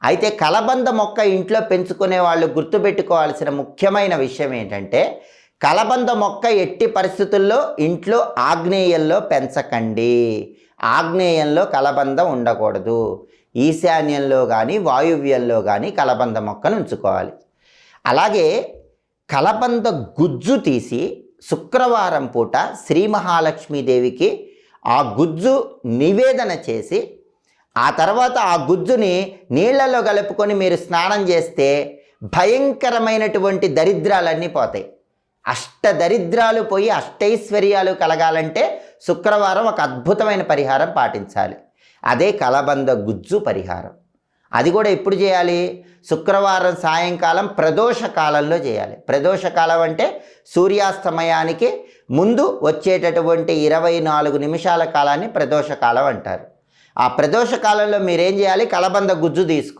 అయితే కలబంద మొక్క ఇంట్లో పెంచుకునే వాళ్ళు గుర్తుపెట్టుకోవాల్సిన ముఖ్యమైన విషయం ఏంటంటే, కలబంద మొక్క ఎట్టి పరిస్థితుల్లో ఇంట్లో ఆగ్నేయంలో పెంచకండి. ఆగ్నేయంలో కలబంద ఉండకూడదు. ఈశాన్యంలో కానీ వాయువ్యంలో కానీ కలబంద మొక్కను ఉంచుకోవాలి. అలాగే కలబంద గుజ్జు తీసి శుక్రవారం పూట శ్రీ మహాలక్ష్మీదేవికి ఆ గుజ్జు నివేదన చేసి ఆ తర్వాత ఆ గుజ్జుని నీళ్లలో కలుపుకొని మీరు స్నానం చేస్తే భయంకరమైనటువంటి దరిద్రాలన్నీ పోతాయి. అష్టదరిద్రాలు పోయి అష్టైశ్వర్యాలు కలగాలంటే శుక్రవారం ఒక అద్భుతమైన పరిహారం పాటించాలి. అదే కలబంద గుజ్జు పరిహారం. అది కూడా ఎప్పుడు చేయాలి? శుక్రవారం సాయంకాలం ప్రదోష కాలంలో చేయాలి. ప్రదోష కాలం అంటే సూర్యాస్తమయానికి ముందు వచ్చేటటువంటి 24 నిమిషాల కాలాన్ని ప్రదోష కాలం అంటారు. ఆ ప్రదోష కాలంలో మీరేం చేయాలి? కలబంద గుజ్జు తీసుకోవాలి.